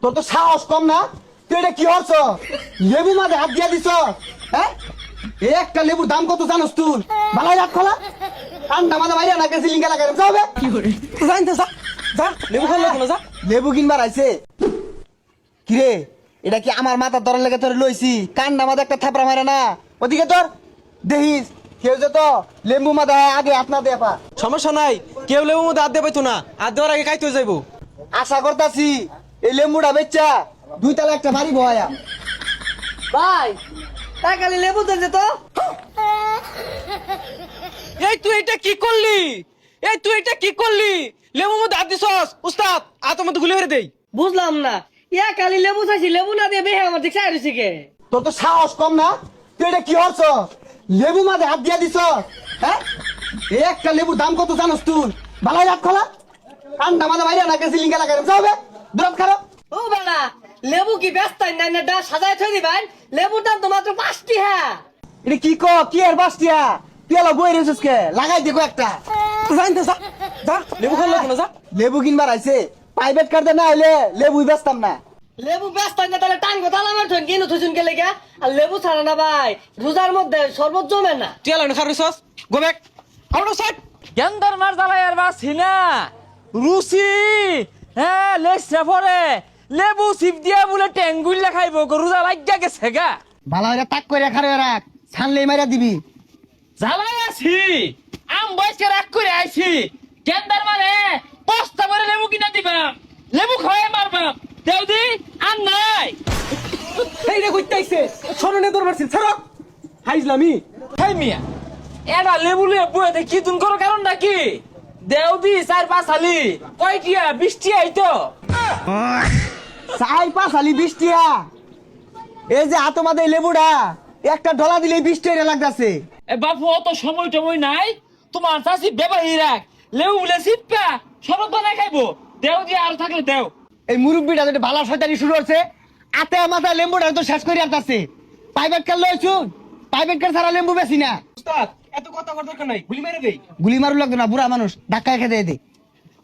তোর তো সাহস কম না? তুই এটা কি হচ্ছ? লেবু মাঝে হাত দিয়া দিছ? হ্যাঁ, এই একটা লেবুর দাম কত জানোস তুই? বালাই রাখ খোলা ঠান্ডা মাঝে বাইরে না গেছি লিঙ্গা লাগাই যাবে জানতে যা যা লেবু খাওয়া লাগবে না যা। লেবু কিনবার আইছে। কিরে, এটা কি আমার মাথার দরের লেগে তোর লইছি? কান্না মাঝে একটা থাপড়া মারে না? ওদিকে তোর দেখিস কেউ যে তো লেবু মাথা আগে হাত না দেয়া পা। সমস্যা নাই, কেউ লেবুর মধ্যে হাত দিয়ে পাইতো না, হাত দেওয়ার আগে খাইতে যাইবো। আশা করতাছি এই লেম্বুটা বেচা 2 তলা একটা বাড়ি বয়া। ভাই টাকালি লেবু দেন তো। এই তুই এটা কি করলি? এই তুই এটা কি করলি? লেবুর মধ্যে হাত দিছস উস্তাদ, হাতের মধ্যে গুলি মেরে দেই। বুঝলাম না, ইয়া কালি লেবু চাইছি, লেবু না দিয়ে বেহে আমার দিকে চাইছি কে? তোর তো সাহস কম না? তুই এটা কি হচ্ছ? লেবু মাঝে হাত দিয়া দিছ? হ্যাঁ, এই একটা লেবুর দাম কত জানোস তুই? বালাই রাখ খোলা ঠান্ডা মাঝে বাইরে না গেছি লিঙ্গা লাগাই যাবে দূরত খারাপ। ও বাড়া, লেবু কি ব্যস্ত না না ডা সাজায় থই দিবেন? লেবুর দাম তো মাত্র 5টি। হ্যাঁ এটা কি কি এর বাসটিয়া? তুই এলা বই রেছিস কে? লাগাই দেখো একটা। জানতে যা যা লেবু খাওয়া লাগবে না যা। লেবু কিনবার আইছে, প্রাইভেট কার্ডে না হইলে লেবুই বেচতাম না। লেবু ব্যস্ত না তাহলে টাঙ্গো তালামের থই কিনো থুসুন কে লেগা? আর লেবু ছাড়া না ভাই রোজার মধ্যে শরবত জমে না। তুই এলা খারিছস go back out of side. গেন্দার মার জ্বালায় আর বাস হিনা রুচি। হ্যাঁ লেসরা পরে লেবু সিপ দিয়া বলে টেঙ্গুল খাইব রোজা লাগিয়া গেছে গা। ভালো হইরা তাক করে খারে রাখ, ছানলেই মাইরা দিবি। জ্বালাই আছি আম বয়সকে রাগ করে আইছি। গেন্দার মারে পস্তা করে লেবু কিনা দিবা, লেবু খাওয়াই মারবা দেউদি আর নাই। এই রে কইতাইছে সরনে তোর মারছিস ছাড় হাইজলামি। হেই মিয়া এটা লেবু লিয়ে বইতে কি তুন করো কারণ নাকি? দেউদি 4-5 আলি কয়টিয়া 20টিয়া আইতো। 4-5 আলি 20 টিয়া। এই যে হাতে মাঝে লেবুটা একটা ডলা দিলে 20 টাকা লাগতাছে। এ বাপু অত সময় টময় নাই, তোমার চাষি বেবাহি রাখ লেবু বলে সিপা সরব বানাই খাইবো দেও দিয়ে আর থাকলে দেও। এই মুরব্বিটা যেটা ভালো শয়তানি শুরু হচ্ছে, আতে মাথা লেম্বুটা তো শেষ করে আনতাছে। প্রাইভেট কার লইছুন, প্রাইভেট কার ছাড়া লেম্বু বেশি না। উস্তাদ এত কথা করার দরকার নাই, গুলি মেরে দেই। গুলি মারু লাগতো না, বুড়া মানুষ ধাক্কা খেতে দে।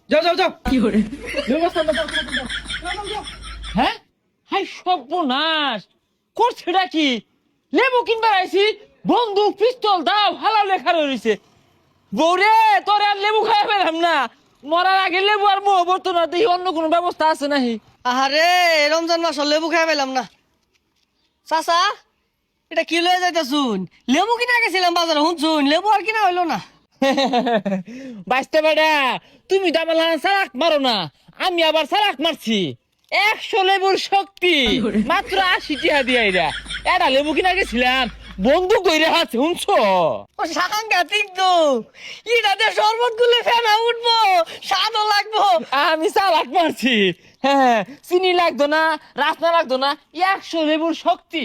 যাও যাও যাও। কি করে হ্যাঁ হাই সর্বনাশ করছেটা কি? লেবু কিনবার আইছি, বন্দুক পিস্তল দাও হালাও লেখা রয়েছে। বৌরে তোর আর লেবু খাই পেলাম না, মরার আগে লেবু আর মোহ বর্তন দেখি অন্য কোনো ব্যবস্থা আছে নাহি। আহারে রমজান মাস লেবু খাই পেলাম না। চাচা এটা কি লয়ে যাইতাছুন? লেবু কিনা গেছিলাম বাজারে, শুনছুন লেবু আর কিনা হইলো না। বাঁচতে বেড়া তুমি তো আমার সারাক মারো না, আমি আবার সারাক মারছি। 100 লেবুর শক্তি মাত্র 80 টাকা দিয়ে এটা লেবু কিনা গেছিলাম, বন্দুক ধরে হাত শুনছো? ও সাংঘাতিক তো, ইটাতে শরবত গুলে ফেনা উঠবো, স্বাদও লাগবো। আমি সালাক মারছি। হ্যাঁ চিনি লাগতো না, রাসনা লাগতো না, 100 লেবুর শক্তি।